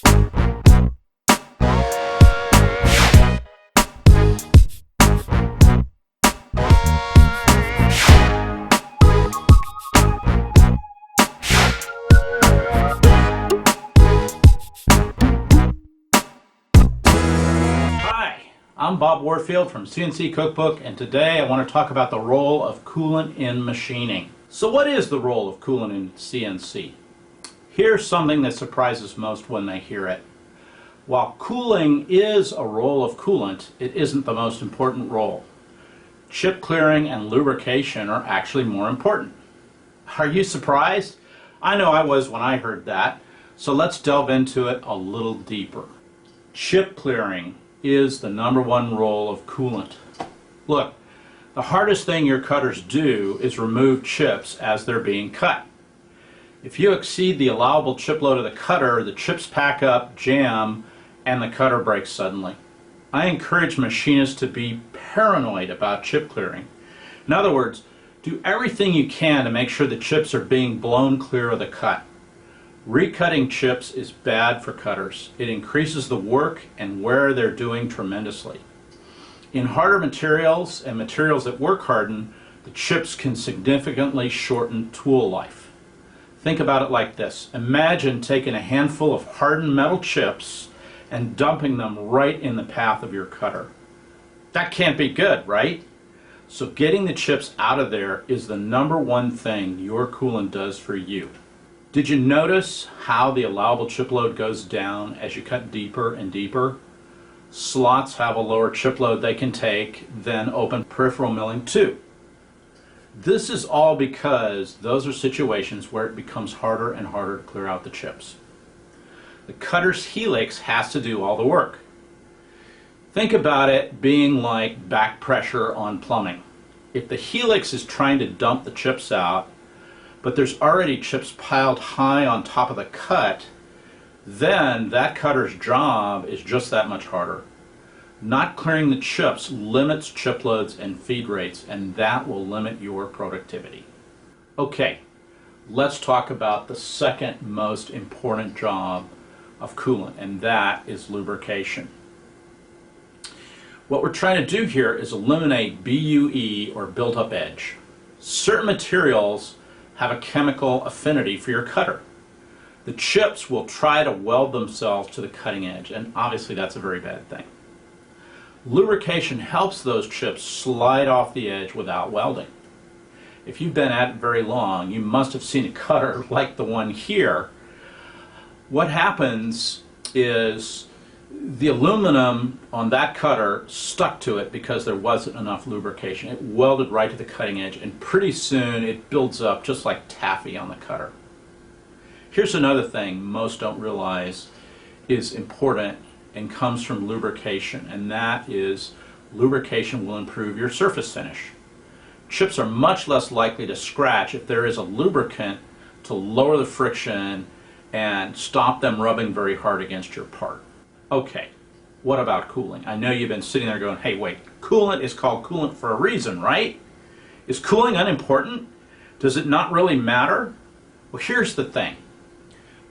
I'm Bob Warfield from CNC Cookbook, and today I want to talk about the role of coolant in machining. So what is the role of coolant in CNC? Here's something that surprises most when they hear it. While cooling is a role of coolant, it isn't the most important role. Chip clearing and lubrication are actually more important. Are you surprised? I know I was when I heard that, so let's delve into it a little deeper. Chip clearing is the #1 role of coolant. Look, the hardest thing your cutters do is remove chips as they're being cut. If you exceed the allowable chip load of the cutter, the chips pack up, jam, and the cutter breaks suddenly. I encourage machinists to be paranoid about chip clearing. In other words, do everything you can to make sure the chips are being blown clear of the cut. Recutting chips is bad for cutters. It increases the work and wear they're doing tremendously. In harder materials and materials that work harden, the chips can significantly shorten tool life. Think about it like this. Imagine taking a handful of hardened metal chips and dumping them right in the path of your cutter. That can't be good, right? So getting the chips out of there is the #1 thing your coolant does for you. Did you notice how the allowable chip load goes down as you cut deeper and deeper? Slots have a lower chip load they can take than open peripheral milling too. This is all because those are situations where it becomes harder and harder to clear out the chips. The cutter's helix has to do all the work. Think about it being like back pressure on plumbing. If the helix is trying to dump the chips out, but there's already chips piled high on top of the cut, then that cutter's job is just that much harder. Not clearing the chips limits chip loads and feed rates, and that will limit your productivity. Okay, let's talk about the second most important job of coolant, and that is lubrication. What we're trying to do here is eliminate BUE, or built-up edge. Certain materials have a chemical affinity for your cutter. The chips will try to weld themselves to the cutting edge, and obviously that's a very bad thing. Lubrication helps those chips slide off the edge without welding. If you've been at it very long, you must have seen a cutter like the one here. What happens is the aluminum on that cutter stuck to it because there wasn't enough lubrication. It welded right to the cutting edge, and pretty soon it builds up just like taffy on the cutter. Here's another thing most don't realize is important and comes from lubrication, and that is lubrication will improve your surface finish. Chips are much less likely to scratch if there is a lubricant to lower the friction and stop them rubbing very hard against your part. Okay, what about cooling? I know you've been sitting there going, hey, wait, coolant is called coolant for a reason, right? Is cooling unimportant? Does it not really matter? Well, here's the thing.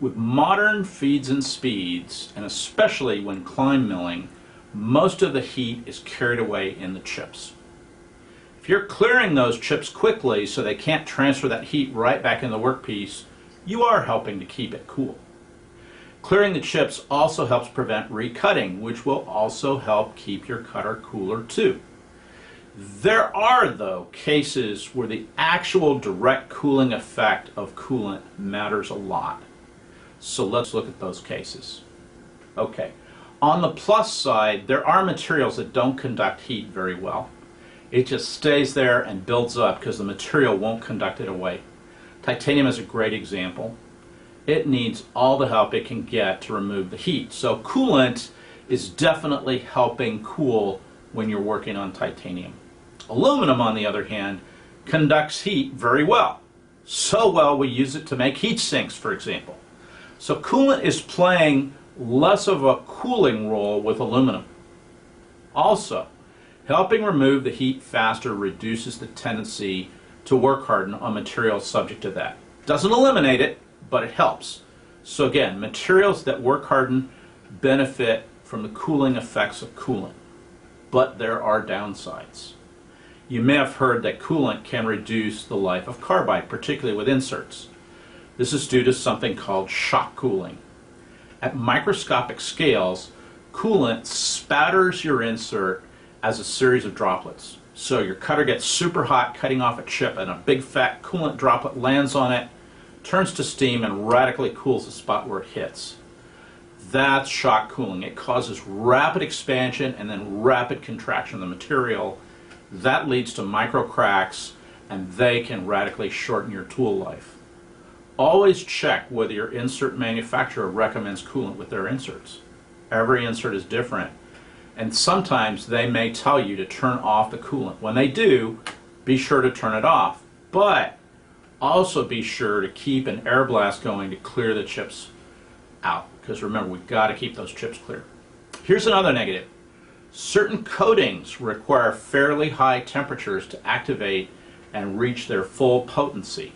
With modern feeds and speeds, and especially when climb milling, most of the heat is carried away in the chips. If you're clearing those chips quickly so they can't transfer that heat right back in the workpiece, you are helping to keep it cool. Clearing the chips also helps prevent recutting, which will also help keep your cutter cooler too. There are, though, cases where the actual direct cooling effect of coolant matters a lot. So let's look at those cases. Okay, on the plus side, there are materials that don't conduct heat very well. It just stays there and builds up because the material won't conduct it away. Titanium is a great example. It needs all the help it can get to remove the heat. So coolant is definitely helping cool when you're working on titanium. Aluminum, on the other hand, conducts heat very well. So well we use it to make heat sinks, for example. So coolant is playing less of a cooling role with aluminum. Also, helping remove the heat faster reduces the tendency to work harden on materials subject to that. Doesn't eliminate it, but it helps. So again, materials that work harden benefit from the cooling effects of coolant, but there are downsides. You may have heard that coolant can reduce the life of carbide, particularly with inserts. This is due to something called shock cooling. At microscopic scales, coolant spatters your insert as a series of droplets. So your cutter gets super hot cutting off a chip, and a big fat coolant droplet lands on it, turns to steam, and radically cools the spot where it hits. That's shock cooling. It causes rapid expansion and then rapid contraction of the material. That leads to micro cracks, and they can radically shorten your tool life. Always check whether your insert manufacturer recommends coolant with their inserts. Every insert is different, and sometimes they may tell you to turn off the coolant. When they do, be sure to turn it off, but also be sure to keep an air blast going to clear the chips out, because remember, we've got to keep those chips clear. Here's another negative. Certain coatings require fairly high temperatures to activate and reach their full potency.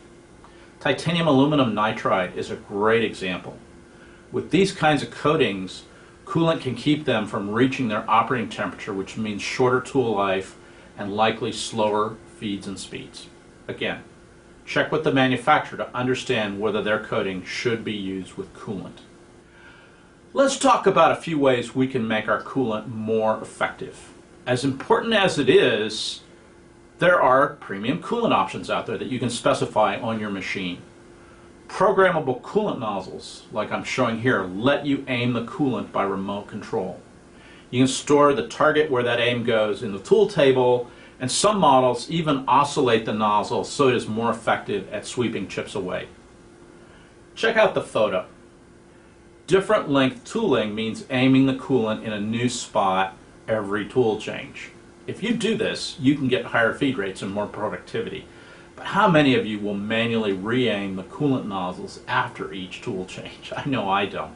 Titanium aluminum nitride is a great example. With these kinds of coatings, coolant can keep them from reaching their operating temperature, which means shorter tool life and likely slower feeds and speeds. Again, check with the manufacturer to understand whether their coating should be used with coolant. Let's talk about a few ways we can make our coolant more effective. As important as it is, there are premium coolant options out there that you can specify on your machine. Programmable coolant nozzles, like I'm showing here, let you aim the coolant by remote control. You can store the target where that aim goes in the tool table, and some models even oscillate the nozzle so it is more effective at sweeping chips away. Check out the photo. Different length tooling means aiming the coolant in a new spot every tool change. If you do this, you can get higher feed rates and more productivity. But how many of you will manually re-aim the coolant nozzles after each tool change? I know I don't.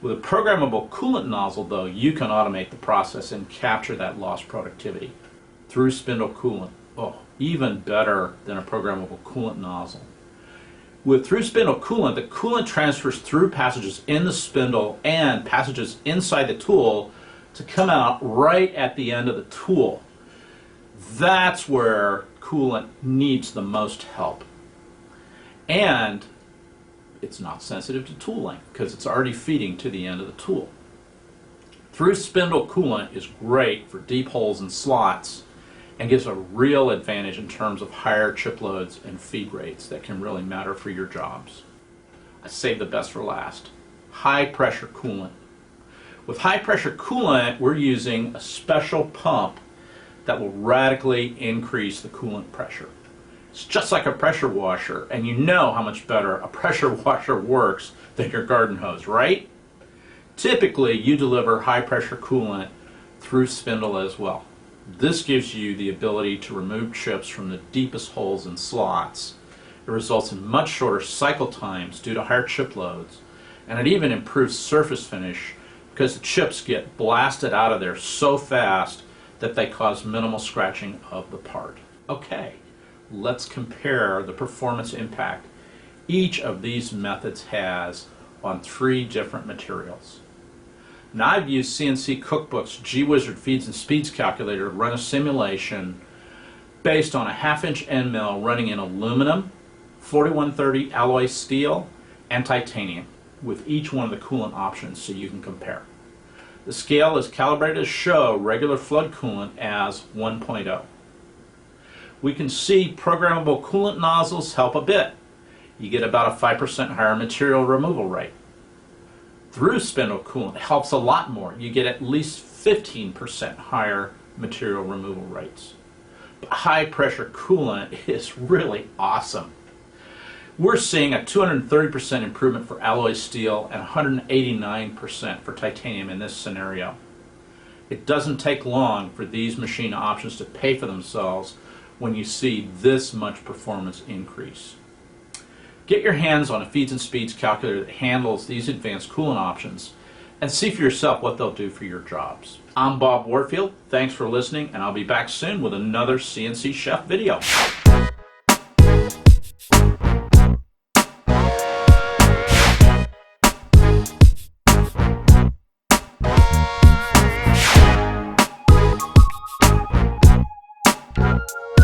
With a programmable coolant nozzle, though, you can automate the process and capture that lost productivity. Through spindle coolant, even better than a programmable coolant nozzle. With through spindle coolant, the coolant transfers through passages in the spindle and passages inside the tool to come out right at the end of the tool. That's where coolant needs the most help. And it's not sensitive to tool length because it's already feeding to the end of the tool. Through spindle coolant is great for deep holes and slots and gives a real advantage in terms of higher chip loads and feed rates that can really matter for your jobs. I saved the best for last. High pressure coolant. With high pressure coolant, we're using a special pump that will radically increase the coolant pressure. It's just like a pressure washer, and you know how much better a pressure washer works than your garden hose, right? Typically, you deliver high pressure coolant through spindle as well. This gives you the ability to remove chips from the deepest holes and slots. It results in much shorter cycle times due to higher chip loads, and it even improves surface finish because the chips get blasted out of there so fast that they cause minimal scratching of the part. Okay, let's compare the performance impact each of these methods has on 3 different materials. Now, I've used CNC Cookbook's G-Wizard Feeds and Speeds calculator to run a simulation based on a 1/2-inch end mill running in aluminum, 4130 alloy steel, and titanium, with each one of the coolant options so you can compare. The scale is calibrated to show regular flood coolant as 1.0. We can see programmable coolant nozzles help a bit. You get about a 5% higher material removal rate. Through spindle coolant helps a lot more. You get at least 15% higher material removal rates. But high pressure coolant is really awesome. We're seeing a 230% improvement for alloy steel and 189% for titanium in this scenario. It doesn't take long for these machine options to pay for themselves when you see this much performance increase. Get your hands on a Feeds and Speeds calculator that handles these advanced coolant options and see for yourself what they'll do for your jobs. I'm Bob Warfield. Thanks for listening, and I'll be back soon with another CNC Chef video. you.